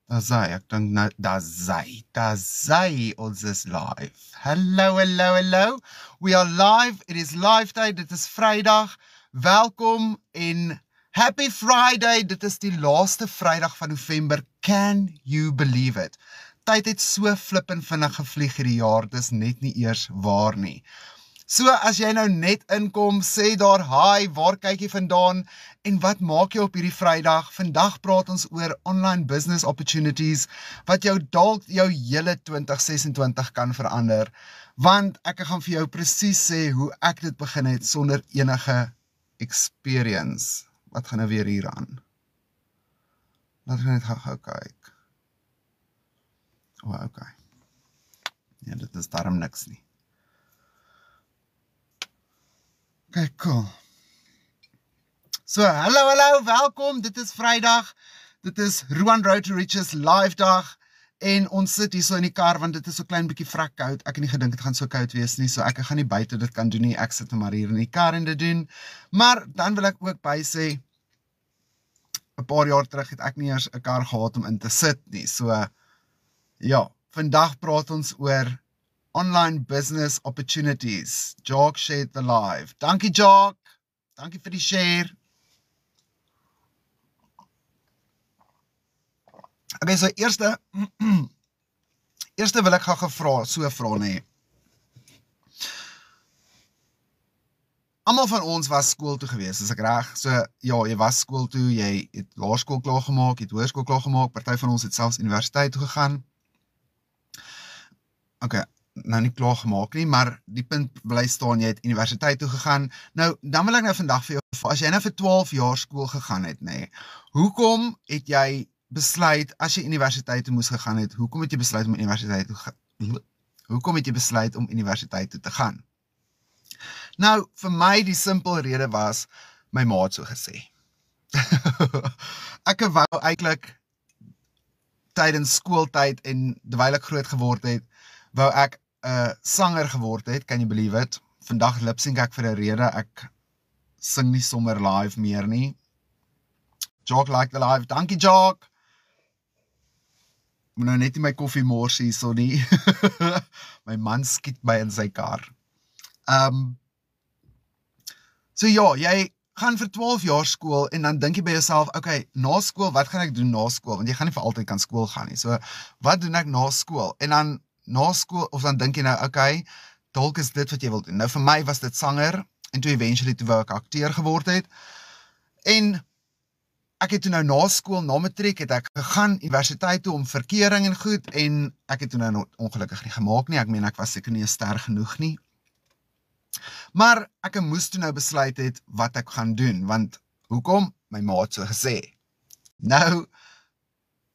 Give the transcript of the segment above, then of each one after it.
Ek dink nou, ons is live. Hello. We are live, it is live day, dit is Vrydag. Welkom en happy Friday, dit is die laaste Vrydag van November. Can you believe it? Tyd het so flippend vinnig gevlieg hierdie jaar, dis net nie eers waar nie. So, as jy nou net inkom, sê daar, hi, waar kyk jy vandaan, en wat maak jy op hierdie Vrydag? Vandag praat ons oor online business opportunities, wat jou dalk jou hele 2026 kan verander, want ek gaan vir jou presies sê hoe ek dit begin het, sonder enige experience. Wat gaan nou weer hier aan? Laat ek net gou kyk. Okay. Ja, dit is daarom niks nie. Okay, cool. So, hallo, welkom, dit is Vrydag, dit is Roan Road to Riches live dag, en ons sit hier so in die kar, want dit is so klein bietjie vrek koud, ek het nie gedink het gaan so koud wees nie, so ek gaan nie buite dit kan doen nie, ek sit maar hier in die kar en dit doen, maar dan wil ek ook by sê, 'n paar jaar terug het ek nie eers 'n kar gehad om in te sit nie, so, ja, vandag praat ons oor online business opportunities. Jock shared the live. Dankie Jock. Dankie vir die share. Okay, so eerste wil ek gou vra nee. Almal van ons was skool toe gewees, is ek reg? So ja, jy was skool toe, jy het laerskool klaar gemaak, jy het hoërskool klaar gemaak, party van ons het selfs universiteit toe gegaan. Okay, nou nie klaar gemaak nie, maar die punt bly staan, jy het universiteit toe gegaan. Nou, dan wil ek nou vandag vir jou, as jy nou vir 12 jaar skool gegaan het, nee, hoekom het jy besluit, as jy universiteit toe moes gegaan het, hoekom het jy besluit om universiteit toe te gaan? Nou, vir my die simpel rede was, my ma het so gesê. Ek wou eintlik tydens skooltyd en terwyl ek groot geword het, wou ek sanger geword het, can you believe it? Vandag lipsync ek vir 'n rede, ek sing nie sommer live meer nie. Jock like the live, dankie Jock! Moet nou net nie my koffie mors hier so nie. My man skiet my in sy kar. So ja, jy gaan vir 12 jaar skool en dan dink jy by jouself, okay, na skool, wat gaan ek doen na skool? Want jy gaan nie vir altyd kan skool gaan nie. So, wat doen ek na skool? En dan na skool, of dan dink jy nou, okay, dalk is dit wat jy wil doen. Nou vir my was dit sanger, en toe eventually toe wou ek akteur geword het, en ek het toe nou na skool, na matriek, het ek gegaan universiteit toe om verkering en goed, en ek het toe nou ongelukkig nie gemaak nie, ek meen ek was seker nie ster genoeg nie, maar ek moes toe nou besluit het wat ek gaan doen, want hoekom? My ma het so gesê. Nou,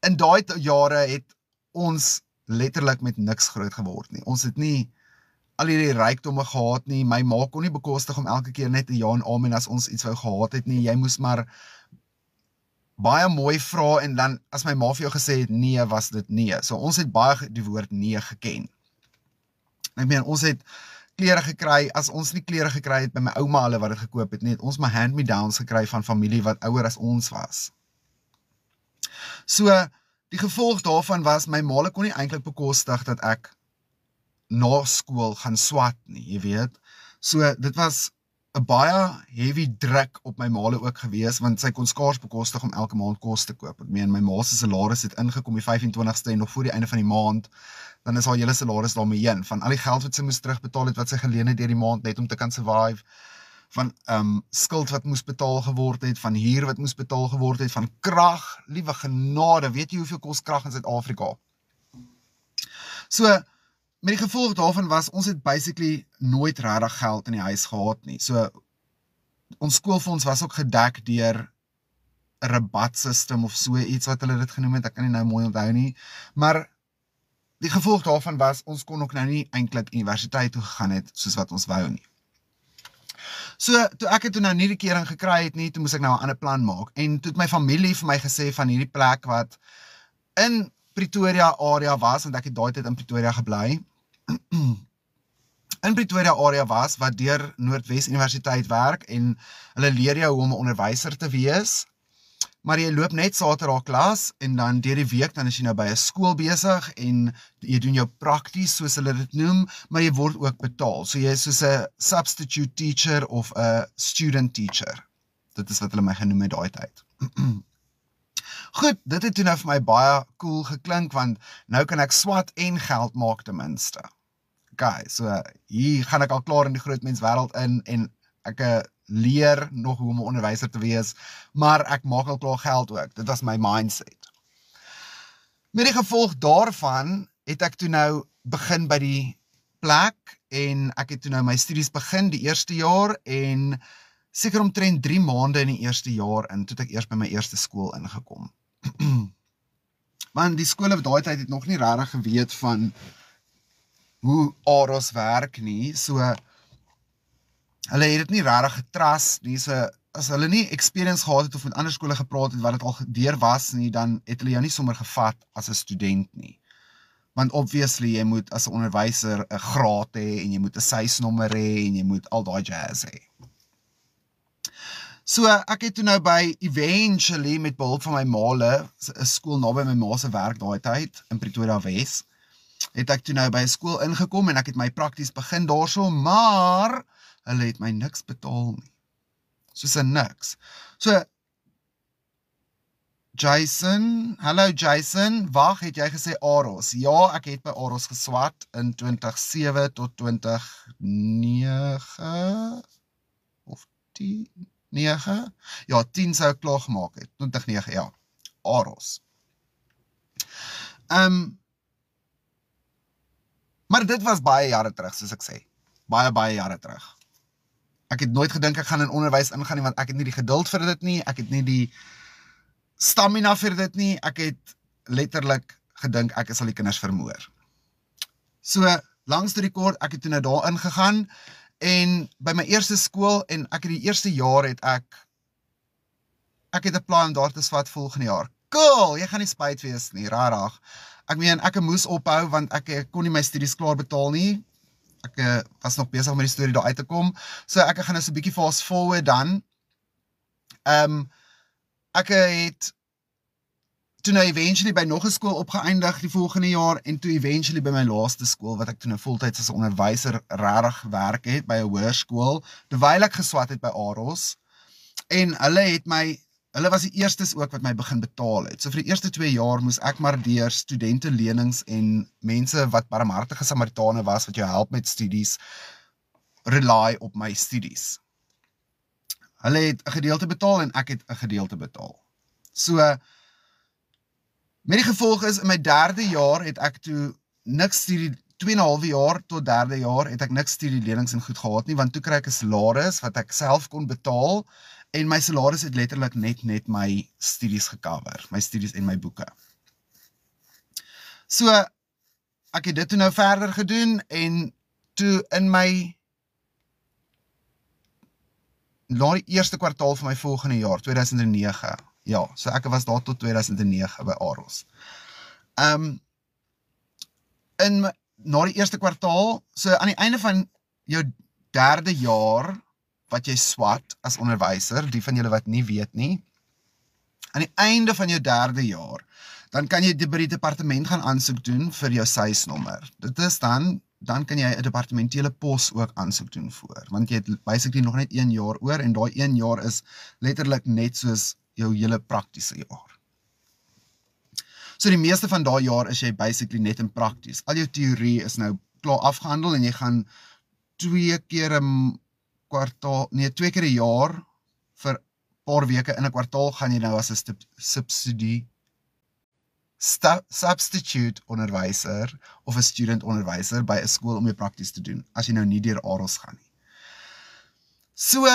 in daai jare het ons letterlik met niks groot geword nie. Ons het nie al hierdie rykdomme gehad nie, my ma kon nie bekostig om elke keer net 'n ja en amen as ons iets wou gehad het nie, jy moes maar baie mooi vra en dan as my ma vir jou gesê het nee, was dit nee. So ons het baie die woord nee geken. Ek meen, ons het klere gekry, as ons nie klere gekry het by my ouma hulle wat het gekoop het nie, het ons my hand-me-downs gekry van familie wat ouer as ons was. So, die gevolg daarvan was, my ma kon nie eintlik bekostig dat ek na skool gaan swat nie, jy weet. So, dit was 'n baie heavy druk op my ma ook gewees, want sy kon skaars bekostig om elke maand kos te koop. Ek meen, my ma se salaris het ingekom die 25ste en nog voor die einde van die maand, dan is haar hele salaris daarmee heen, van al die geld wat sy moes terugbetaal het, wat sy geleen het deur die maand, net om te kan survive, van skuld wat moes betaal geword het, van huur wat moes betaal geword het, van krag, liewe genade, weet jy hoeveel kos krag in Suid-Afrika? So, met die gevolg daarvan was, ons het basically nooit regtig geld in die huis gehad nie. So, ons skoolfonds was ook gedek deur 'n rabatsystem of so iets wat hulle dit genoem het, ek kan nie nou mooi onthou nie, maar die gevolg daarvan was, ons kon ook nou nie eintlik universiteit toe gegaan het, soos wat ons wou nie. So, toe ek het nou nie die kering gekry het nie, toe moes ek nou 'n ander plan maak, en toe het my familie vir my gesê van hierdie plek wat in Pretoria area was, want ek het daai tyd in Pretoria gebly, in Pretoria area was, wat deur Noordwes Universiteit werk, en hulle leer jou hoe om 'n onderwyser te wees. maar jy loop net Saterdag klas, en dan deur die week, dan is jy nou by 'n skool besig, en jy doen jou prakties, soos hulle dit noem, maar jy word ook betaal. So jy is soos 'n substitute teacher, of 'n student teacher. Dit is wat hulle my genoem het daai tyd. Goed, dit het toe nou vir my baie cool geklink, want nou kan ek swat en geld maak ten minste. Okay, so hier gaan ek al klaar in die groot mens wêreld in, en ek leer nog hoe om 'n onderwyser te wees, maar ek maak al klaar geld ook. Dit was my mindset. Met die gevolg daarvan het ek toe nou begin by die plek, en ek het toe nou my studies begin die eerste jaar, en seker omtrent 3 maande in die eerste jaar in, toe ek eers by my eerste skool ingekom. Want die skole op daai tyd het nog nie regtig geweet van hoe AROS werk nie, so hulle het dit nie regtig getrust nie, so as hulle nie experience gehad het of met ander skole gepraat het wat dit al deur was nie, dan het hulle jou nie sommer gevat as 'n student nie. Want obviously, jy moet as 'n onderwyser 'n graad hê, en jy moet 'n sysnommer hê, en jy moet al daai jazz hê. So ek het toe nou by eventually, met behulp van my maale, 'n skool naby my ma se werk daai tyd, in Pretoria Wes, het ek toe nou by 'n skool ingekom, en ek het my prakties begin daarso, maar hulle het my niks betaal nie. Soos 'n niks. So, Jason, hallo Jason, wag, het jy gesê AROS? Ja, ek het by AROS geswat in 2007 tot 2009, of 10, 9? Ja, 10 sou ek klaar gemaak het, 2009, ja, AROS. Maar dit was baie jare terug, soos ek sê. Baie jare terug. Ek het nooit gedink ek gaan in onderwys ingaan nie, want ek het nie die geduld vir dit nie, ek het nie die stamina vir dit nie, ek het letterlik gedink ek sal die kinders vermoor. So, langs die kort, ek het toe nou daar ingegaan, en by my eerste skool, en ek het die eerste jaar het ek het 'n plan om daar te swat volgende jaar. Cool, jy gaan nie spyt wees nie, rarig. Ek meen, ek moes ophou, want ek kon nie my studies klaar betaal nie. Ek was nog besig met die storie daar uit te kom, so ek gaan nou so 'n bietjie fast forward dan. Ek het toe nou eventually by nog 'n skool opgeëindig die volgende jaar, en toe eventually by my laaste skool, wat ek toe nou voltyds as 'n onderwyser regtig werk het, by 'n hoërskool, terwyl ek geswat het by AROS, en hulle was die eerstes ook wat my begin betaal het. So vir die eerste 2 jaar moes ek maar deur studentelenings en mense wat barmhartige Samaritane was, wat jou help met studies, rely op my studies. Hulle het 'n gedeelte betaal, en ek het 'n gedeelte betaal. So, met die gevolg is, in my 3de jaar het ek toe niks studie, 2,5 jaar tot 3de jaar het ek niks studielenings en goed gehad nie, want toe kry ek 'n salaris wat ek self kon betaal, en my salaris het letterlik net my studies gecover, my studies en my boeke. So, ek het dit toe nou verder gedoen, en toe in my na die eerste kwartaal van my volgende jaar, 2009, ja, so ek was daar tot 2009 by AROS. Na die eerste kwartaal, so aan die einde van jou 3de jaar, wat jy swat as onderwyser, die van julle wat nie weet nie, aan die einde van jou 3de jaar, dan kan jy by die departement gaan aansoek doen vir jou sysnommer. Dit is dan kan jy 'n departementele pos ook aansoek doen voor, want jy het basically nog net 1 jaar oor, en daai 1 jaar is letterlik net soos jou hele praktiese jaar. So die meeste van daai jaar is jy basically net in prakties. Al jou teorie is nou klaar afgehandel, en jy gaan 2 keer 'n jaar vir paar weke in 'n kwartaal gaan jy nou as 'n substitute onderwyser of 'n student onderwyser by 'n skool om jou prakties te doen, as jy nou nie deur AROS gaan nie. So,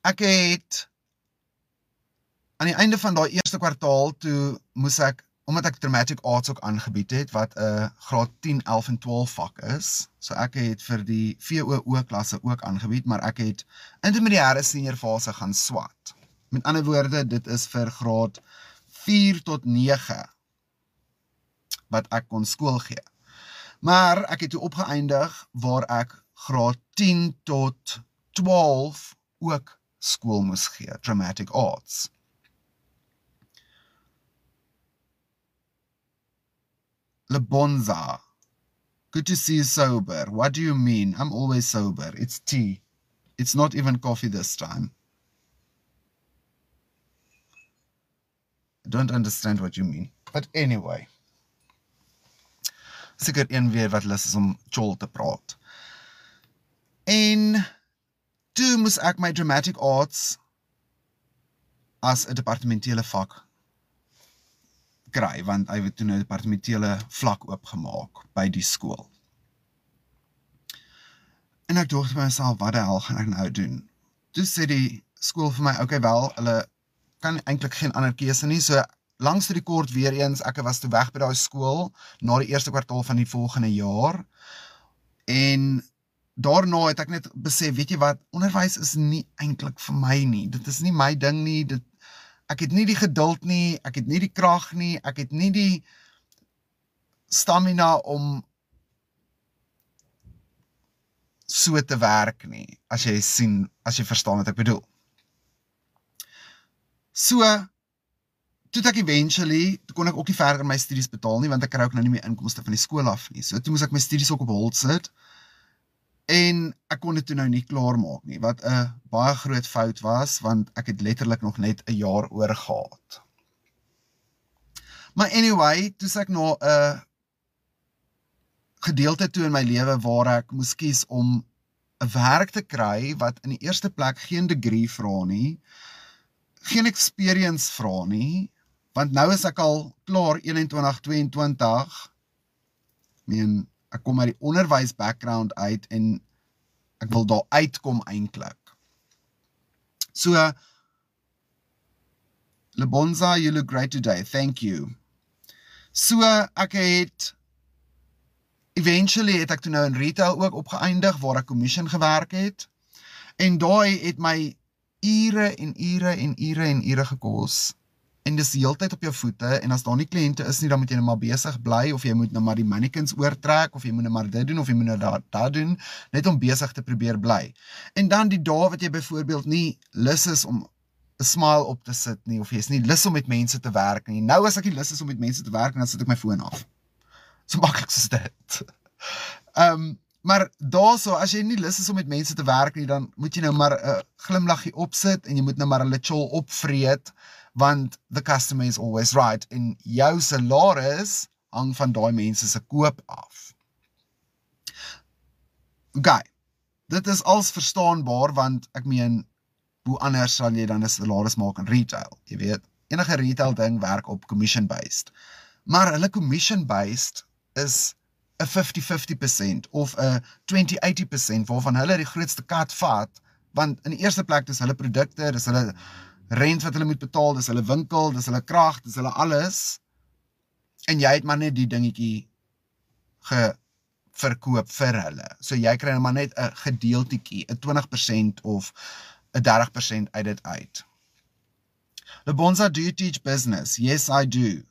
ek het aan die einde van daai eerste kwartaal, toe moes ek, omdat ek Dramatic Arts ook aangebied het, wat 'n graad 10, 11 en 12 vak is, so ek het vir die VOO klasse ook aangebied, maar ek het intermediêre senior fase gaan swat. Met ander woorde, dit is vir graad 4 tot 9, wat ek kon skool gee. Maar ek het toe opgeëindig, waar ek graad 10 tot 12 ook skool moes gee, Dramatic Arts. Lebonza. Good to see you sober. What do you mean? I'm always sober. It's tea. It's not even coffee this time. I don't understand what you mean. But anyway. Seker een weer wat lus is om chol te praat. En toe moes ek my dramatic arts as 'n departementele vak kry, want hy het toen 'n departementele vlak oopgemaak by die skool. En ek dink by myself, wat die hel gaan ek nou doen? Toe sê die skool vir my, okay wel, hulle kan eintlik geen ander keuse nie, so langs die kort weer eens, ek was toe weg by daai skool, na die eerste kwartaal van die volgende jaar, en daarna het ek net besef, weet jy wat, onderwys is nie eintlik vir my nie, dit is nie my ding nie, ek het nie die geduld nie, ek het nie die krag nie, ek het nie die stamina om so te werk nie, as jy verstaan wat ek bedoel. So, toe ek eventually, toe kon ek ook nie verder my studies betaal nie, want ek kry ook nou nie meer inkomste van die skool af nie. So, toe moes ek my studies ook op hold sit, en ek kon dit toe nou nie klaar maak nie, wat 'n baie groot fout was, want ek het letterlik nog net 'n jaar oor gehad. Maar anyway, toe ek na 'n gedeelte toe in my lewe waar ek moes kies om 'n werk te kry, wat in die eerste plek geen degree vra nie, geen experience vra nie, want nou is ek al klaar 21, 22, ek kom uit die onderwys background uit, en ek wil daar uitkom eintlik. So, Lebonza, you look great today, thank you. So, eventually het ek toe nou in retail ook opgeëindig, waar ek commission gewerk het, en daai het my ure en ure en ure en ure gekos, en dis die hele tyd op jou voete, en as daar nie kliënte is nie, dan moet jy nou maar besig bly, of jy moet nou maar die mannequins oortrek, of jy moet nou maar dit doen, of jy moet nou dat doen, net om besig te probeer bly. En dan die dae wat jy byvoorbeeld nie lus is om 'n smile op te sit nie, of jy is nie lus om met mense te werk nie. Nou as ek nie lus is om met mense te werk, dan sit ek my foon af. So maklik soos dit. Maar daarso, as jy nie lus is om met mense te werk nie, dan moet jy nou maar 'n glimlaggie opsit, en jy moet nou maar hulle chol opvreet, want the customer is always right, en jou salaris hang van daai mense se koop af. Okay, dit is als verstaanbaar, want ek meen, hoe anders sal jy dan 'n salaris maak in retail? Jy weet, enige retail ding werk op commission-based, maar hulle commission-based is 'n 50-50% of 'n 20-80%, waarvan hulle die grootste kat vat, want in die eerste plek dis hulle produkte, dis hulle rent wat hulle moet betaal, dis hulle winkel, dis hulle krag, dis hulle alles, en jy het maar net die dingetjie verkoop vir hulle. So jy kry maar net 'n gedeeltetjie, 'n 20% of 'n 30% uit dit uit. Lebonza, do you teach business? Yes, I do.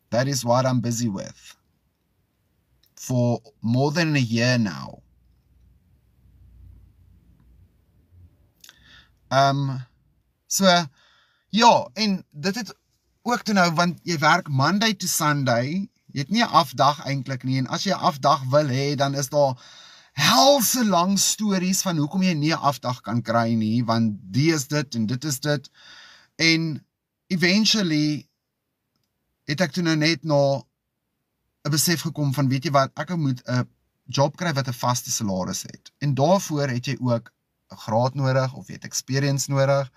That is what I'm busy with. For more than a year now. So, ja, en dit het ook toe nou, want jy werk Monday to Sunday, jy het nie 'n afdag eintlik nie, en as jy 'n afdag wil hê, dan is daar helse lang stories van hoekom jy nie 'n afdag kan kry nie, want die is dit en dit is dit, en eventually het ek toe nou net na 'n besef gekom van, weet jy wat, ek moet 'n job kry wat 'n vaste salaris het, en daarvoor het jy ook 'n graad nodig, of jy het experience nodig.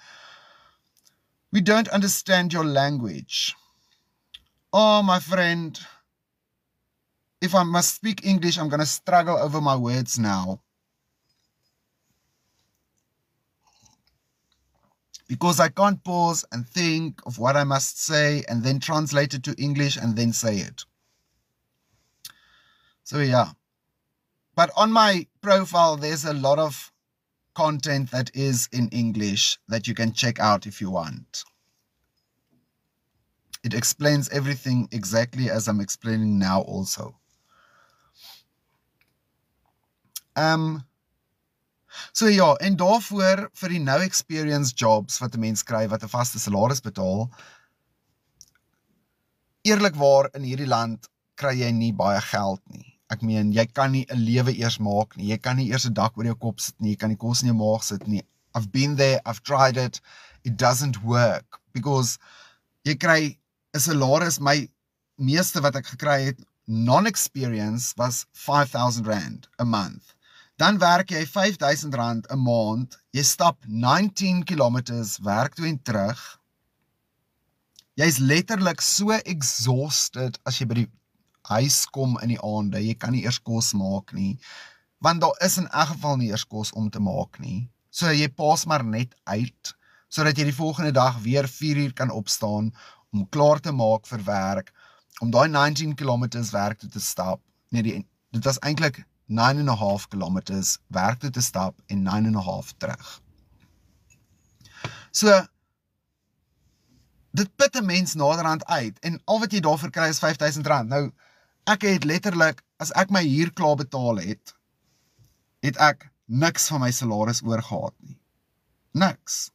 We don't understand your language. Oh, my friend, if I must speak English, I'm going to struggle over my words now. Because I can't pause and think of what I must say, and then translate it to English, and then say it. So yeah. But on my profile, there's a lot of content that is in English that you can check out if you want. It explains everything exactly as I'm explaining now also. So ja, en daarvoor vir die no experience jobs wat 'n mens kry wat 'n vaste salaris betaal, eerlikwaar in hierdie land kry jy nie baie geld nie. Ek meen, jy kan nie 'n lewe eers maak nie, jy kan nie eers 'n dak oor jou kop sit nie, jy kan nie kos in jou maag sit nie. I've been there, I've tried it, it doesn't work, because jy kry 'n salaris, my meeste wat ek gekry het, non-experience, was R5,000 a month. Dan werk jy R5,000 'n maand, jy stap 19 kilometers werk toe en terug. Jy is letterlik so exhausted as jy by die huis kom in die aande, jy kan nie eers kos maak nie, want daar is in elk geval nie eers kos om te maak nie. So jy paas maar net uit, sodat jy die volgende dag weer 4 uur kan opstaan, om klaar te maak vir werk, om daai 19 kilometers werk toe te stap. Nee, dit was eintlik 9,5 kilometers werk toe te stap en 9,5 terug. So, dit put 'n mens naderhand uit, en al wat jy daarvoor kry is R5,000. Nou, ek het letterlik, as ek my huur klaar betaal het, het ek niks van my salaris oorgehad nie. Niks.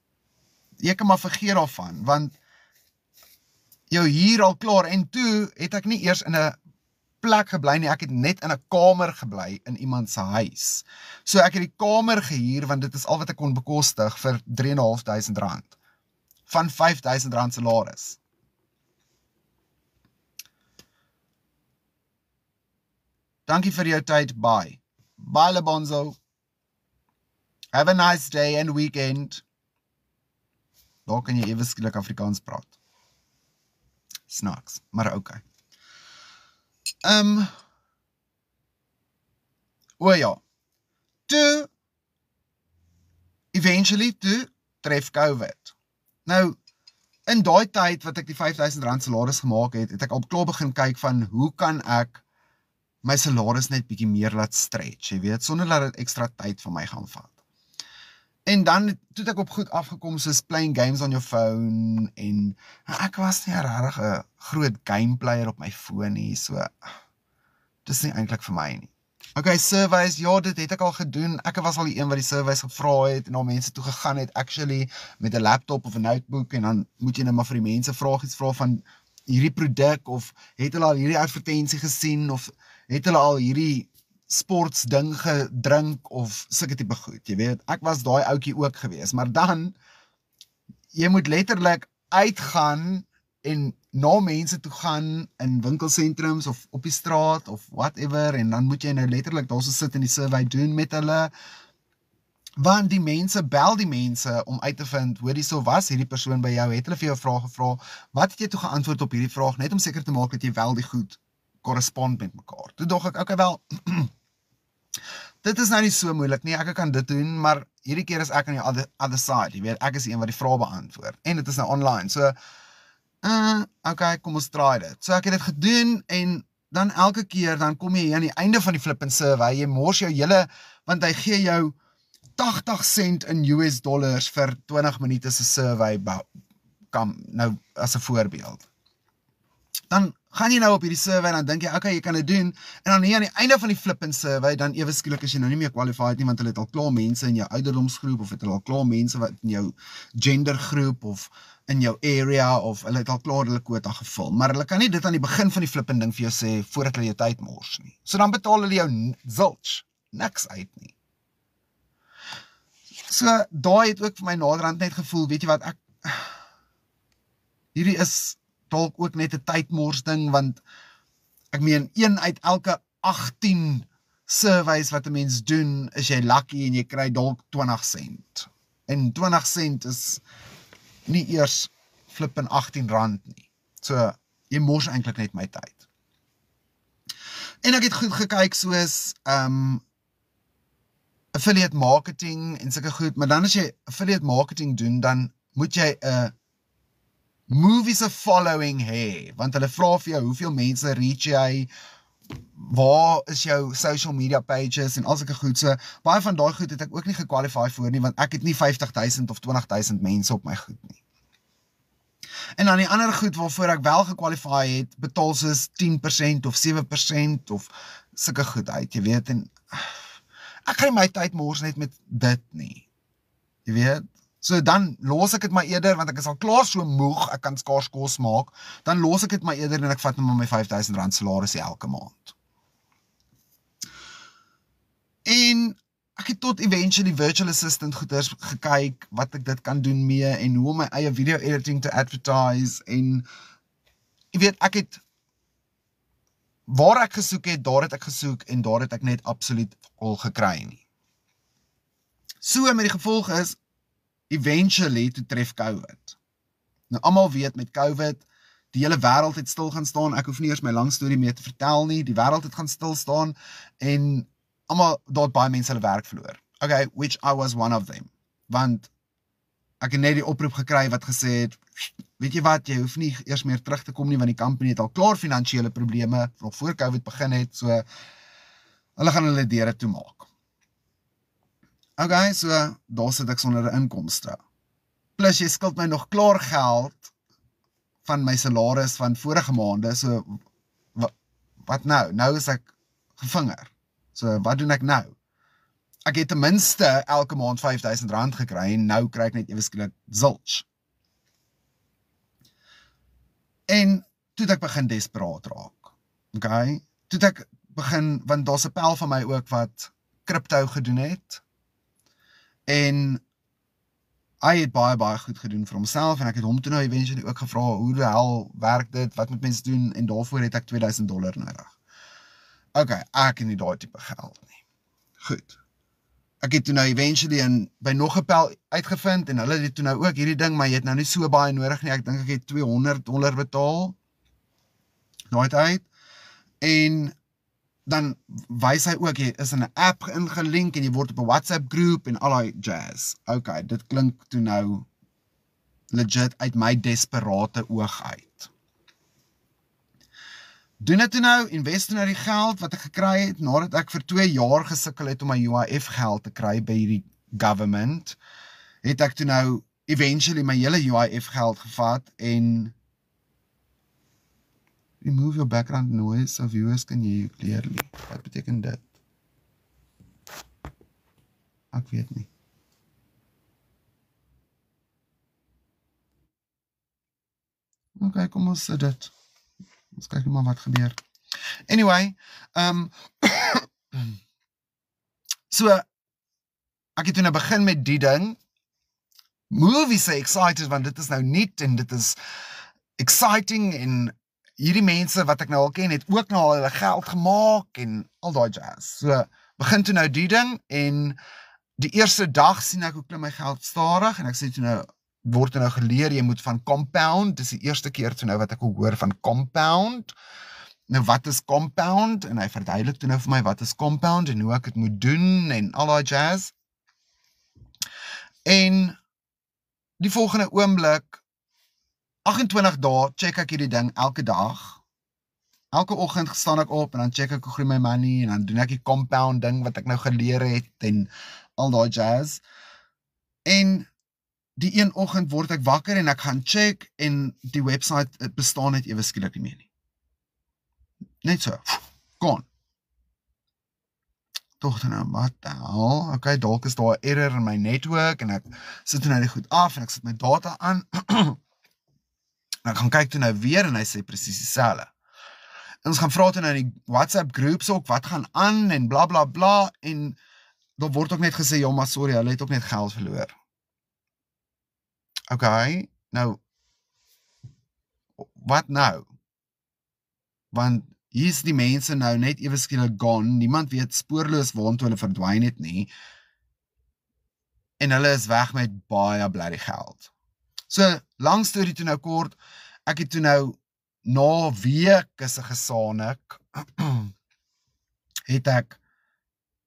Jy kan maar vergeet daarvan, want jou huur al klaar, en toe het ek nie eers in 'n plek gebly nie, ek het net in 'n kamer gebly in iemand se huis. So ek het die kamer gehuur, want dit is al wat ek kon bekostig vir R3,500 van R5,000 salaris. Dankie vir jou tyd, bye. Bye Lebonzo. Have a nice day and weekend. Daar kan jy ewe skielik Afrikaans praat. Snaaks, maar okay. Ja. Eventually tref COVID. Nou, in daai tyd wat ek die R5,000 salaris gemaak het, het ek al klaar begin kyk van hoe kan ek my salaris net bietjie meer laat stretch, jy weet, sonder dat dit extra tyd van my gaan vat. En dan toe ek op goed afgekom soos playing games on your phone, en ek was nie regtig 'n groot gameplayer op my foon nie, so dis nie eintlik vir my nie. Okay, surveys, ja, dit het ek al gedoen. Ek was al die een wat die surveys gevra het, en na mense toe gegaan het, actually, met 'n laptop of 'n notebook, en dan moet jy nou maar vir die mense vragies vra van hierdie produk, of het hulle al hierdie advertensie gesien, of het hulle al hierdie sportsding gedrink, of sulke tipe goed, jy weet, ek was daai ouetjie ook gewees, maar dan, jy moet letterlik uitgaan, en na mense toe gaan, in winkelsentrums, of op die straat, of whatever, en dan moet jy nou letterlik daar so sit en die survey doen met hulle, want die mense, bel die mense, om uit te vind, hoor die so was hierdie persoon by jou, het hulle vir jou vraag gevra, wat het jy toe geantwoord op hierdie vraag, net om seker te maak dat jy wel die goed correspond met mekaar. Toe dog ek, okay wel, dit is nou nie so moeilik nie, ek kan dit doen, maar hierdie keer is ek aan die other side, jy weet, ek is die een wat die vraag beantwoord, en dit is nou online, so, okay, kom ons draai dit. So ek het dit gedoen, en dan elke keer, dan kom jy aan die einde van die flippin survey, jy mors jou hele, want hy gee jou 80 cent in US dollars vir 20 minute se survey, nou as 'n voorbeeld. Dan gaan jy nou op hierdie survey, en dan dink jy, okay, jy kan dit doen, en dan hier aan die einde van die flippin survey, dan ewe skielik is jy nou nie meer qualified nie, want hulle het al klaar mense in jou ouderdomsgroep, of het hulle al klaar mense wat in jou gendergroep, of in jou area, of hulle het al klaar hulle quota gevul, maar hulle kan nie dit aan die begin van die flippin ding vir jou sê, voordat hulle jou tyd mors nie. So dan betaal hulle jou zilch, niks uit nie. So, daai het ook vir my naderhand net gevoel, weet jy wat, hierdie is dalk ook net 'n tydmors ding, want ek meen, 1 uit elke 18 surveys wat 'n mens doen, is jy lucky en jy kry dalk 20 cent. En 20 cent is nie eers flippin R18 nie. So, jy mors eintlik net my tyd. En ek het goed gekyk soos affiliate marketing en sulke goed, maar dan as jy affiliate marketing doen, dan moet jy 'n movies a following hê, want hulle vra vir jou hoeveel mense reach jy, waar is jou social media pages en al sulke goed, so baie van daai goed het ek ook nie gekwalify voor nie, want ek het nie 50,000 of 20,000 mense op my goed nie. En dan die ander goed waarvoor ek wel gekwalify het, betaal soos 10% of 7% of sulke goed uit, jy weet, en ek gaan my tyd mors net met dit nie, jy weet, So dan los ek dit maar eerder, want ek is al klaar so moeg, ek kan skaars kos maak, dan los ek dit maar eerder en ek vat net maar my R5,000 salaris elke maand. En ek het tot eventually virtual assistant goeders gekyk, wat ek dit kan doen mee, en hoe om my eie video editing te advertise, en jy weet, ek het, waar ek gesoek het, daar het ek gesoek, en daar het ek net absoluut al gekry nie. So met die gevolg is, eventually toe tref COVID. Nou almal weet met COVID, die hele wêreld het stil gaan staan, ek hoef nie eers my lang storie mee te vertel nie, die wêreld het gaan stil staan, en almal, daar het baie mense hulle werk verloor. Okay, which I was one of them. Want ek het net die oproep gekry wat gesê het, weet jy wat, jy hoef nie eers meer terug te kom nie, want die company het al klaar finansiële probleme, nog voor COVID begin het, so hulle gaan hulle deure toemaak. Okay, so daar sit ek sonder 'n inkomste. Plus jy skuld my nog klaar geld van my salaris van vorige maande, so wat nou? Nou is ek gevinger. So wat doen ek nou? Ek het ten minste elke maand R5,000 gekry en nou kry ek net ewe skielik zilch. En toe het ek begin desperaat raak. Okay? Toe het ek begin, want daar's 'n pel van my ook wat crypto gedoen het. En hy het baie goed gedoen vir homself, en ek het hom toe nou eventually ook gevra, hoe die hel werk dit, wat moet mense doen, en daarvoor het ek $2,000 nodig. Okay, ek het nie daai tipe geld nie. Goed. Ek het toe nou eventually by nog 'n pel uitgevind, en hulle het toe nou ook hierdie ding, maar jy het nou nie so baie nodig nie, ek dink ek het $200 betaal, daai tyd, en dan wys hy ook, jy is in 'n app ingelink, en jy word op 'n WhatsApp groep, en al die jazz. Okay, dit klink toe nou legit uit my desperate oog uit. Doen dit toe nou, invest nou die geld wat ek gekry het, nadat ek vir 2 jaar gesukkel het om my UIF geld te kry by die government, het ek toe nou eventually my hele UIF geld gevat, en remove your background noise so viewers can hear you clearly. Wat beteken dit? Ek weet nie. Okay, kom ons sit dit. Ons kyk maar wat gebeur. Anyway, so, ek het toe nou begin met die ding. Movies are excited, want dit is nou nuut, en dit is exciting, en hierdie mense wat ek nou al ken, het ook nou al hulle geld gemaak, en al die jazz. So, begin toe nou die ding, en die eerste dag sien ek hoe klim my geld stadig, en ek sê toe nou, word toe nou geleer, jy moet van compound, dis die eerste keer toe nou wat ek hoor van compound. Nou wat is compound? En hy verduidelik toe nou vir my wat is compound, en hoe ek het moet doen, en al die jazz. En die volgende oomblik, 28 dae, check ek hierdie ding elke dag. Elke oggend staan ek op, en dan check ek hoe groei my money, en dan doen ek die compound ding wat ek nou geleer het, en al die jazz. En die een oggend word ek wakker, en ek gaan check, en die website bestaan net ewe skielik nie meer nie. Net so, gone. Toch nou, wat the hell? Okay, dalk is daar 'n error in my netwerk, en ek sit toe nou die goed af, en ek sit my data aan, en ek gaan kyk toe nou weer, en hy sê presies dieselfde. En ons gaan vra toe nou in die WhatsApp groups ook, wat gaan aan, en bla bla bla, en daar word ook net gesê, ja maar sorry, hulle het ook net geld verloor. Okay, nou, wat nou? Want hier is die mense nou net ewe skielik gone, niemand weet spoorloos waartoe hulle verdwyn het nie, en hulle is weg met baie bloody geld. So, lang storie toe nou kort, ek het toe nou, na weke se gesaanik, het ek,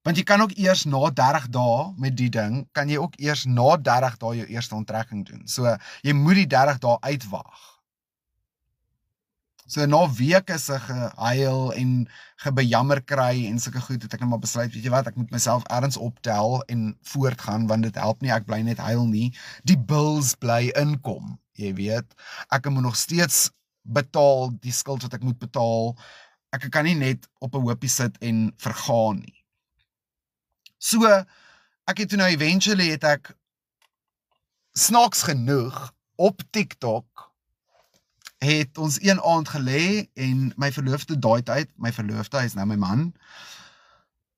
want jy kan ook eers na 30 dae met die ding, kan jy ook eers na 30 dae jou eerste onttrekking doen. So, jy moet die 30 dae uitwag. So, na weke se gehuil en gebejammer kry en sulke goed, het ek nou maar besluit, weet jy wat, ek moet myself ergens optel en voortgaan, want dit help nie, ek bly net huil nie. Die bills bly inkom, jy weet. Ek moet nog steeds betaal, die skuld wat ek moet betaal. Ek kan nie net op 'n hoopie sit en vergaan nie. So, ek het toe nou eventually het ek snaaks genoeg, op TikTok, het ons een aand gelê en my verloofde daai tyd, my verloofde, hy is nou my man,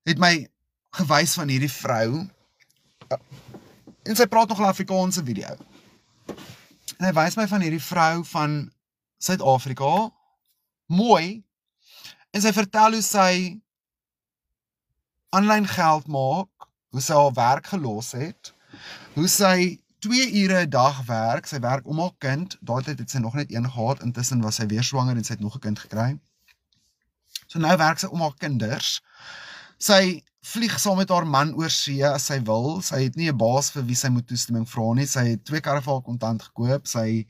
het my gewys van hierdie vrou, en sy praat nog 'n Afrikaanse video. En hy wys my van hierdie vrou van Suid-Afrika, mooi, en sy vertel hoe sy aanlyn geld maak, hoe sy haar werk gelos het, hoe sy 2 ure 'n dag werk, sy werk om haar kind, daai tyd het sy nog net een gehad, intussen was sy weer swanger en sy het nog 'n kind gekry. So nou werk sy om haar kinders, sy vlieg saam met haar man oor see as sy wil, sy het nie 'n baas vir wie sy moet toestemming vra nie, sy het 2 karre vir haar kontant gekoop, sy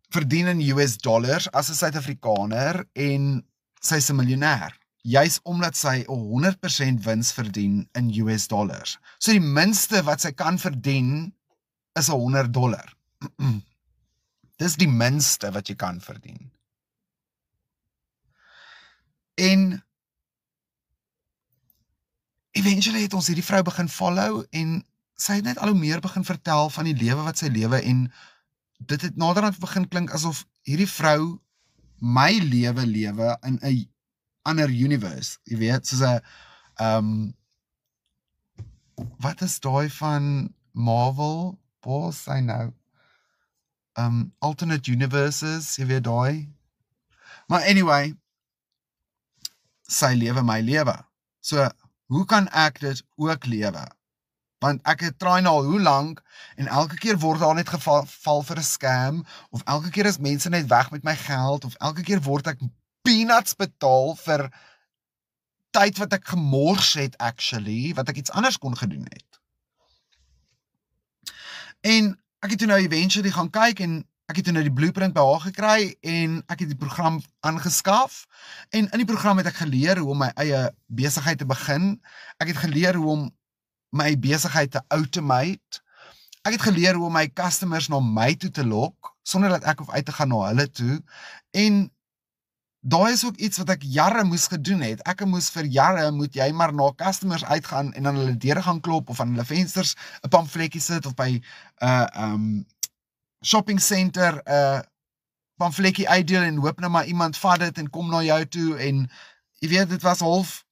verdien in US dollars as 'n Suid-Afrikaner en sy is 'n miljonair. Juis omdat sy 100% wins verdien in US dollars. So die minste wat sy kan verdien is $100. Dis die minste wat jy kan verdien. En eventually het ons hierdie vrou begin follow en sy het net al hoe meer begin vertel van die lewe wat sy lewe en dit het naderhand begin klink asof hierdie vrou my lewe in 'n ander universe, jy weet, soos 'n wat is daai van Marvel? Waar is sy nou? Alternate universes, jy weet daai. Maar anyway, sy lewe my lewe. So, hoe kan ek dit ook lewe? Want ek het try nou al hoe lank en elke keer word daar net geval vir 'n scam of elke keer is mense net weg met my geld of elke keer word ek peanuts betaal vir tyd wat ek gemors het actually, wat ek iets anders kon gedoen het. En ek het toe nou eventually gaan kyk en ek het toe nou die blueprint by haar gekry en ek het die program aangeskaf en in die program het ek geleer hoe om my eie besigheid te begin. Ek het geleer hoe om my besigheid te automate. Ek het geleer hoe om my customers na my toe te lok sonder dat ek hoef uit te gaan na hulle toe en daai is ook iets wat ek jare moes gedoen het. Ek moes vir jare moet jy maar na customers uitgaan en aan hulle deure gaan klop of aan hulle vensters 'n pamfletjie sit of by shopping center pamfletjie uitdeel en hoop nou maar iemand vat dit en kom na jou toe en jy weet dit was half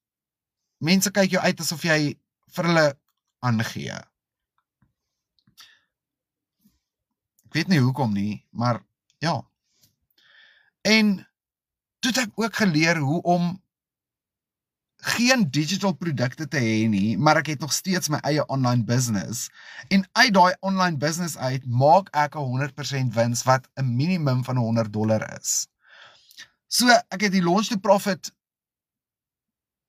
mense kyk jou uit asof jy vir hulle aangee. Ek weet nie hoekom nie, maar ja. En toe het ek ook geleer hoe om geen digital produkte te hê nie, maar ek het nog steeds my eie online business. En uit daai online business uit maak ek 100% wins wat 'n minimum van $100 is. So ek het die Launch to Profit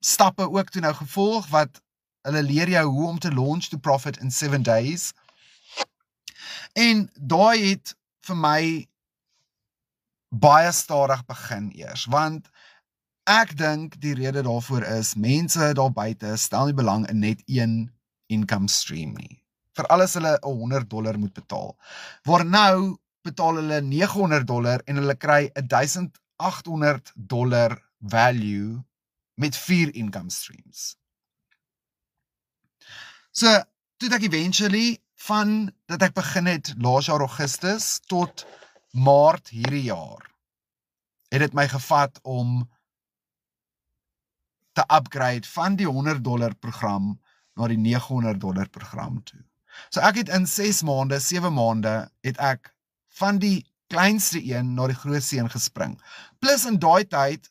stappe ook toe nou gevolg wat hulle leer jou hoe om te launch to profit in 7 days. En daai het vir my baie stadig begin eers, want ek dink die rede daarvoor is, mense daar buite stel nie belang in net een income stream nie. Vir alles hulle $100 moet betaal. Waar nou betaal hulle $900 en hulle kry $1,800 value met 4 income streams. So, toe ek eventually van dat ek begin het laas jaar Augustus tot Maart hierdie jaar, het dit my gevat om te upgrade van die $100 program na die $900 program toe. So ek het in 6 maande, 7 maande, het ek van die kleinste een na die grootste een gespring. Plus in daai tyd,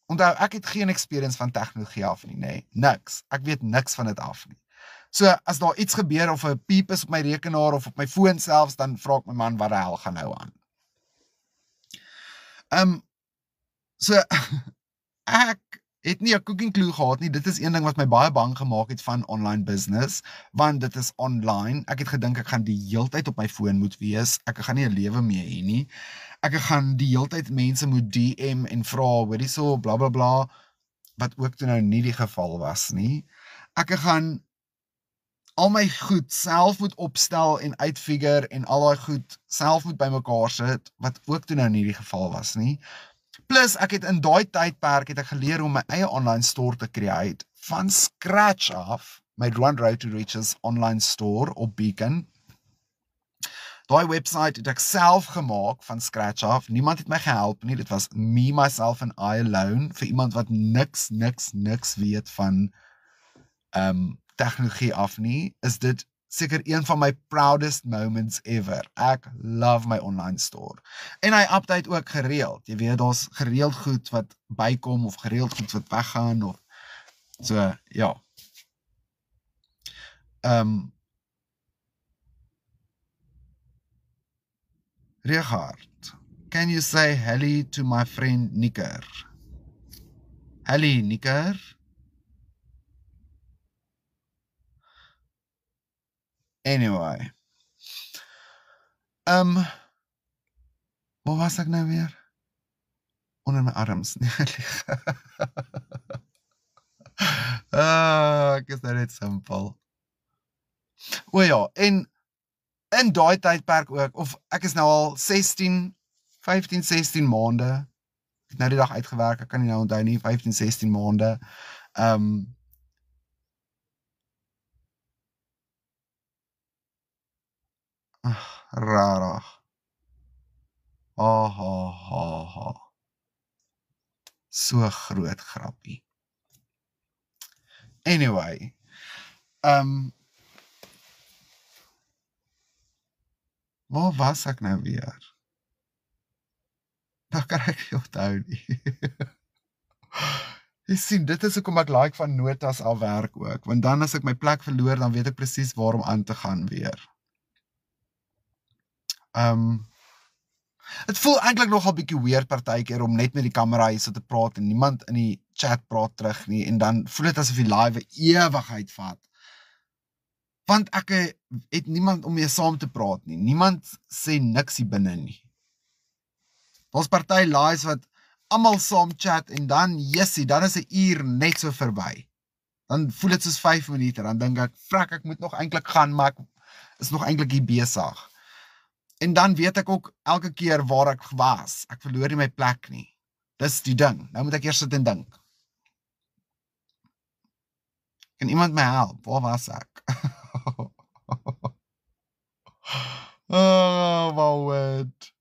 onthou, ek het geen experience van tegnologie af nie, nee, niks. Ek weet niks van dit af nie. So, as daar iets gebeur, of 'n piep is op my rekenaar, of op my foon selfs, dan vra ek my man, wat die hel gaan nou aan? So, ek het nie 'n cooking clue gehad nie, dit is een ding wat my baie bang gemaak het van online business, want dit is online, ek het gedink ek gaan die heeltyd op my foon moet wees, ek gaan nie 'n lewe mee hê nie, ek gaan die heeltyd mense moet DM en vra, hoorie so, bla bla bla, wat ook toe nou nie die geval was nie, ek gaan al my goed self moet opstel en uitfigure en al daai goed self moet bymekaar sit, wat ook toe nou nie die geval was nie. Plus, ek het in daai tydperk het ek geleer om my eie online store te create, van scratch af, my One Road to Riches online store op Beacon. Daai website het ek self gemaak van scratch af. Niemand het my gehelp nie. Dit was me, myself and I alone vir iemand wat niks weet van tegnologie af nie. Is dit seker een van my proudest moments ever. Ek love my online store. En hy update ook gereeld. Jy weet, daar's gereeld goed wat bykom of gereeld goed wat weggaan of so, ja. Richard, can you say hello to my friend Nicker? Hello, Nicker. Anyway. Waar was ek nou weer? Onder my arms. Nee, ek is nou net simpel. O ja, en in daai tydperk ook, of ek is nou al 15, 16 maande, ek het nou die dag uitgewerk, ek kan nie nou onthou nie, 15, 16 maande, rarig, so groot grappie. Anyway, waar was ek nou weer? Dat kan ek nie onthou nie. Jy sien, dit is hoekom ek like van notas al werk ook, want dan as ek my plek verloor, dan weet ek presies waarom aan te gaan weer. Het voel eintlik nogal bietjie weird partykeer om net met die kamera hier so te praat en niemand in die chat praat terug nie, en dan voel dit asof die live 'n ewigheid vat. Want ek het niemand om mee saam te praat nie. Niemand sê niks hier binne nie. Daar's party lives wat almal saam chat en dan, jessie, dan is 'n uur net so verby. Dan voel dit soos 5 minute, dan dink ek, frak, ek moet nog eintlik gaan, maar ek is nog eintlik hier besig. En dan weet ek ook elke keer waar ek was. Ek verloor nie my plek nie. Dis die ding. Nou moet ek eers sit en dink. Kan iemand my help? Waar was ek? Oh, word.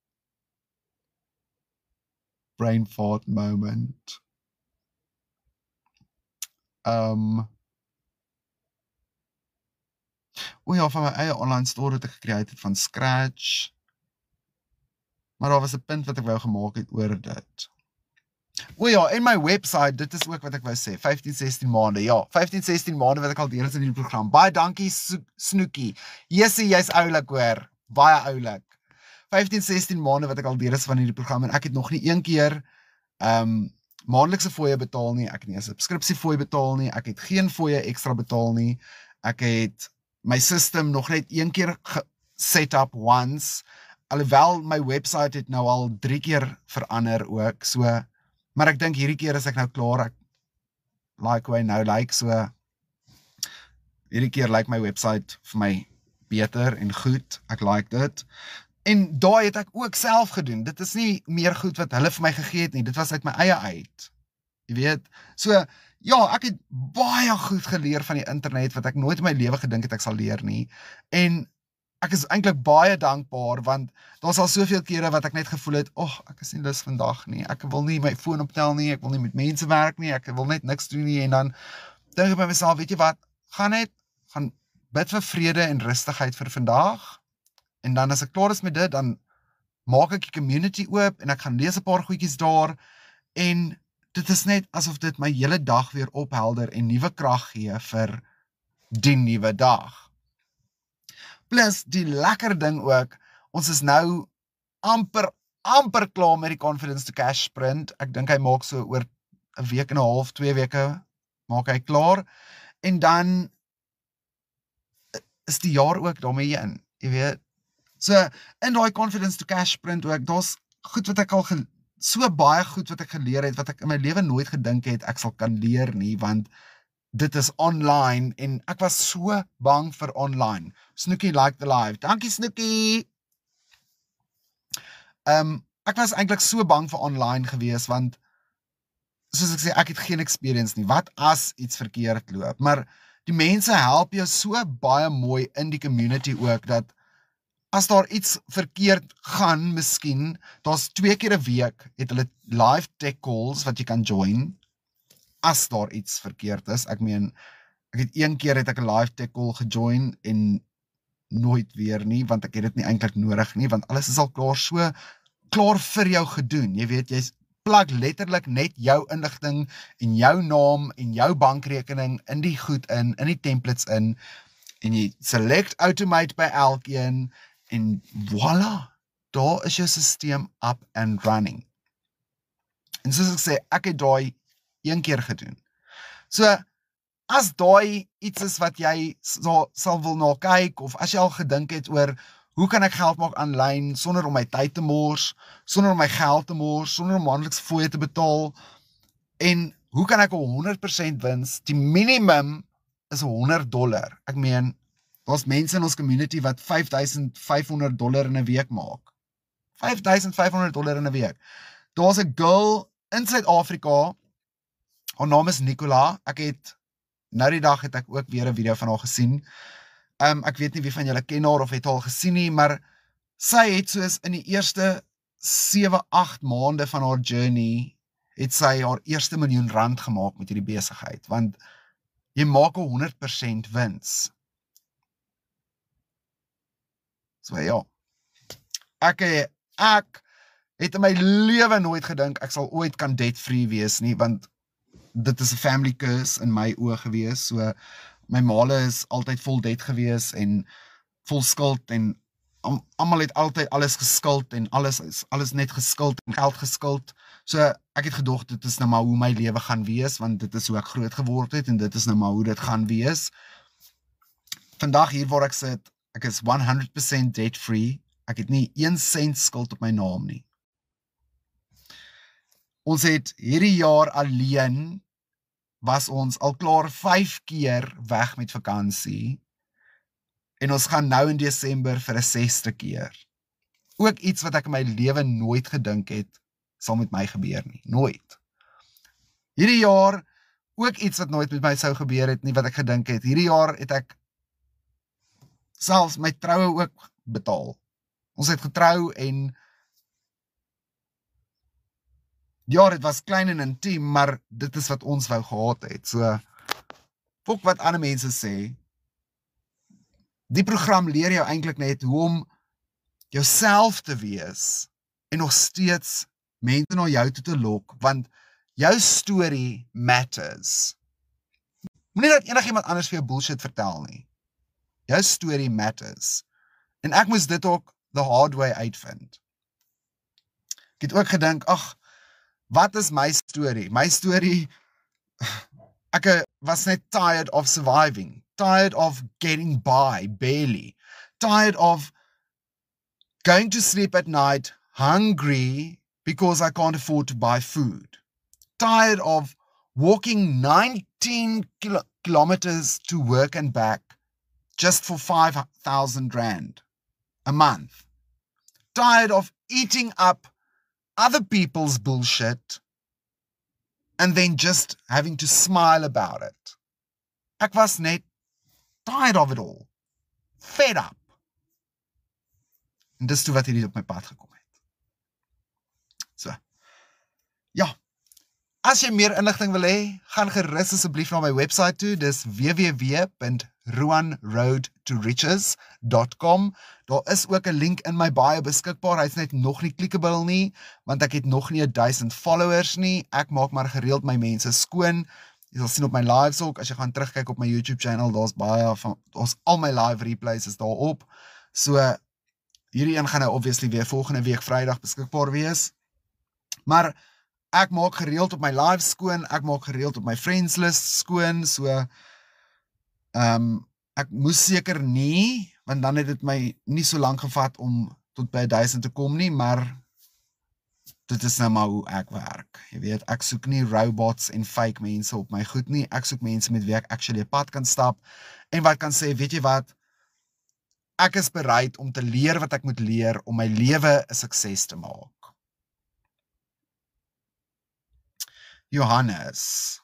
Brain fart moment. O ja, van my eie online store wat ek gecreate het van scratch. Maar daar was 'n punt wat ek wou gemaak het oor dit. O ja, en my website, dit is ook wat ek wou sê, 15, 16 maande, ja, 15, 16 maande wat ek al deur is in die program. Baie dankie, Snoekie. Jessie, jy's oulik hoor, baie oulik. 15, 16 maande wat ek al deur is van hierdie program, en ek het nog nie een keer maandelikse fooie betaal nie, ek het nie 'n subskripsie fooi betaal nie, ek het geen fooie ekstra betaal nie, ek het my system nog net een keer set up once, alhoewel my website het nou al 3 keer verander ook, so, maar ek dink hierdie keer is ek nou klaar, ek like hoe hy nou like, so, hierdie keer like my website vir my beter en goed, ek like dit, en daai het ek ook self gedoen, dit is nie meer goed wat hulle vir my gegee het nie, dit was uit my eie uit, jy weet, so, ja, ek het baie goed geleer van die internet, wat ek nooit in my lewe gedink het ek sal leer nie, en ek is eintlik baie dankbaar, want daar's al soveel kere wat ek net gevoel het, ek is nie lus vandag nie, ek wil nie my foon optel nie, ek wil nie met mense werk nie, ek wil net niks doen nie, en dan dink ek by myself, weet jy wat, gaan bid vir vrede en rustigheid vir vandag, en dan as ek klaar is met dit, dan maak ek die community oop, en ek gaan lees 'n paar goedjies daar, en dit is net asof dit my hele dag weer ophelder en nuwe krag gee vir die nuwe dag. Plus, die lekker ding ook, ons is nou amper klaar met die Confidence to Cash sprint. Ek dink hy maak so oor 'n week en 'n half, 2 weke, maak hy klaar. En dan is die jaar ook daarmee in, jy weet. So, in daai Confidence to Cash sprint ook, daar's goed wat ek al so baie goed wat ek geleer het, wat ek in my lewe nooit gedink het, ek sal kan leer nie, want dit is online, en ek was so bang vir online. Snoekie like the live. Dankie Snoekie! Ek was eintlik so bang vir online gewees, want, soos ek sê, ek het geen experience nie. Wat as iets verkeerd loop? Maar die mense help jou so baie mooi in die community ook, dat as daar iets verkeerd gaan, miskien, daar's 2 keer 'n week, het hulle live tech calls wat jy kan join, as daar iets verkeerd is. Ek meen, ek het 1 keer het ek 'n live tech call gejoin, en nooit weer nie, want ek het dit nie eintlik nodig nie, want alles is al klaar vir jou gedoen. Jy weet, jy plug letterlik net jou inligting, en jou naam, en jou bankrekening in die goed in die templates in, en jy select automate by elkeen, en voilà, daar is jou systeem up and running. En soos ek sê, ek het daai 1 keer gedoen. So, as daai iets is wat jy sal wil na kyk, of as jy al gedink het oor, hoe kan ek geld maak aanlyn, sonder om my tyd te mors, sonder om my geld te mors, sonder om maandeliks fooie te betaal, en hoe kan ek 100% wins, die minimum is $100. Ek meen, daar's mense in ons community wat $5,500 in 'n week maak. $5,500 in 'n week. Daar's 'n girl in Suid-Afrika, haar naam is Nicola, nou die dag het ek ook weer 'n video van haar gesien. Ek weet nie wie van julle ken haar of het haar al gesien nie, maar sy het soos in die eerste 7-8 maande van haar journey, het sy haar eerste R1 miljoen gemaak met hierdie besigheid, want jy maak 100% wins. So ja, ek het in my lewe nooit gedink, ek sal ooit kan debt-free wees nie, want dit is 'n family curse in my oë gewees, so my maale is altyd vol debt gewees, en vol skuld, en almal het altyd alles geskuld, en alles net geskuld, en geld geskuld, so ek het gedog, dit is nou maar hoe my lewe gaan wees, want dit is hoe ek groot geword het, en dit is nou maar hoe dit gaan wees. Vandag hier waar ek sit, ek is 100% debt-free, ek het nie 1 sent skuld op my naam nie. Ons het hierdie jaar alleen, was ons al klaar 5 keer weg met vakansie, en ons gaan nou in Desember vir 'n 6de keer. Ook iets wat ek in my lewe nooit gedink het, sal met my gebeur nie, nooit. Hierdie jaar, ook iets wat nooit met my sou gebeur het nie, wat ek gedink het, hierdie jaar het ek selfs my troue ook betaal. Ons het getrou, en ja, dit was klein en intiem, maar dit is wat ons wou gehad het. So, ook wat ander mense sê, die program leer jou eintlik net hoe om jouself te wees, en nog steeds mense na jou toe te lok, want jou story matters. Moenie dat enigiemand anders vir jou bullshit vertel nie. Jou story matters. En ek moes dit ook the hard way uitvind. Ek het ook gedink, wat is my story? My story, ek was net tired of surviving, tired of getting by, barely, tired of going to sleep at night hungry because I can't afford to buy food, tired of walking 19 kilometers to work and back just for 5,000 rand a month, tired of eating up other people's bullshit and then just having to smile about it. Ek was net tired of it all. Fed up. En dis toe wat hierdie op my pad gekom het. So. Ja. As jy meer inligting wil hê, gaan gerus asseblief na my website toe. Dis www.ruanroadtoriches.com. Daar is ook 'n link in my bio beskikbaar. Hy's net nog nie clickable nie, want ek het nog nie 1000 followers nie. Ek maak maar gereeld my mense skoon. Jy sal sien op my lives ook, as jy gaan terugkyk op my YouTube channel, daar's al my live replays is daarop. So, hierdie een gaan nou obviously weer volgende week Vrydag beskikbaar wees. Maar ek maak gereeld op my live skoon, ek maak gereeld op my friends list skoon, so ek moes seker nie, want dan het dit my nie so lank gevat om tot by 1000 te kom nie, maar dit is nou maar hoe ek werk. Jy weet, ek soek nie robots en fake mense op my goed nie, ek soek mense met wie ek actually 'n pad kan stap, en wat kan sê, weet jy wat, ek is bereid om te leer wat ek moet leer, om my lewe 'n sukses te maak. Johannes,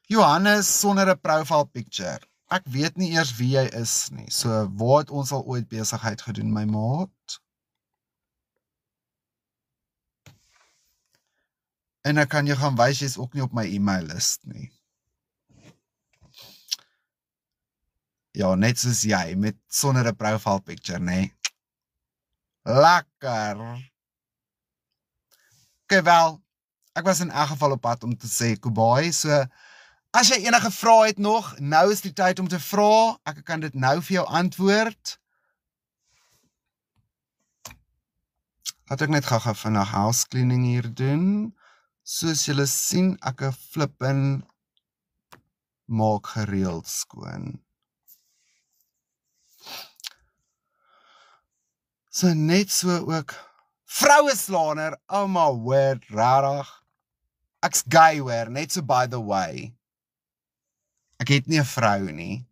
Johannes sonder 'n profile picture. Ek weet nie eers wie jy is nie. So waar het ons al ooit besigheid gedoen, my maat? En ek kan jou gaan wys, jy's ook nie op my e-maillys nie. Ja, net soos jy, met sonder 'n profile picture, nee. Lekker. Okay, wel, ek was in elk geval op pad om te sê Kubai, so as jy enige vrae het nog, nou is die tyd om te vra. Ek kan dit nou vir jou antwoord. Laat ek net gou vinnig house cleaning hier doen. Soos julle sien, ek flippin maak gereeld skoon. So net so ook vroueslaaner, oh my word, rarig. Ek's gay hoor, net so by the way. Ek het nie 'n vrou nie.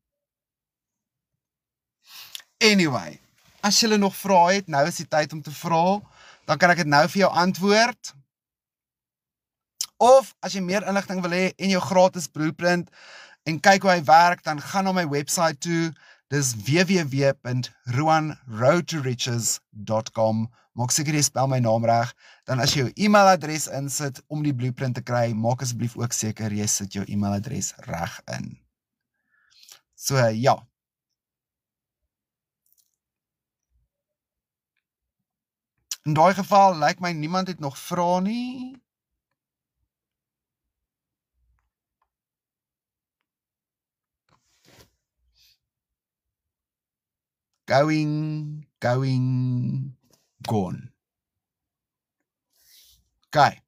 Anyway, as julle nog vrae het, nou is die tyd om te vra, dan kan ek dit nou vir jou antwoord. Of as jy meer inligting wil hê en jou gratis blueprint en kyk hoe hy werk, dan gaan na my website toe. Dis www.ruanroadtoriches.com. Maak seker jy spel my naam reg. Dan as jy jou e-mailadres insit om die blueprint te kry, maak asseblief ook seker jy sit jou e-mailadres reg in. So ja. In daai geval lyk my niemand het nog vrae nie. Going, gone. Okay.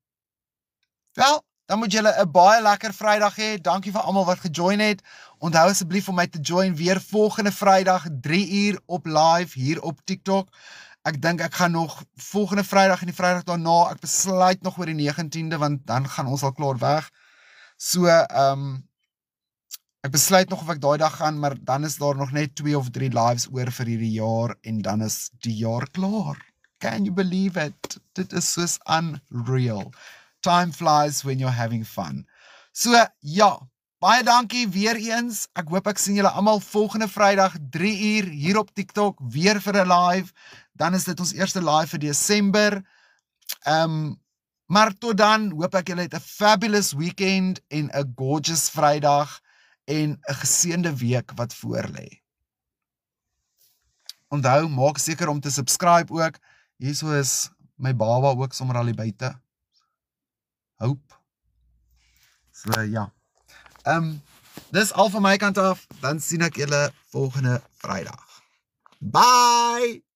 Wel, dan moet julle 'n baie lekker Vrydag hê. Dankie vir almal wat gejoin het. Onthou asseblief om my te join weer volgende Vrydag 3 uur op live hier op TikTok. Ek dink ek gaan nog volgende Vrydag en die Vrydag daarna, ek besluit nog oor die 19de want dan gaan ons al klaar weg. So ek besluit nog of ek daai dag gaan, maar dan is daar nog net 2 of 3 lives oor vir hierdie jaar en dan is die jaar klaar. Can you believe it? Dit is soos unreal. Time flies when you're having fun. So ja, baie dankie weer eens. Ek hoop ek sien julle almal volgende Vrydag 3 uur hier op TikTok weer vir 'n live. Dan is dit ons eerste live vir Desember. Maar tot dan hoop ek julle het 'n fabulous weekend en 'n gorgeous Vrydag en 'n geseënde week wat voorlê. Onthou, maak seker om te subscribe ook. Hierso is my baba ook sommer al hier buite. Hope. So ja. Dis al van my kant af. Dan sien ek julle volgende Vrydag. Bye!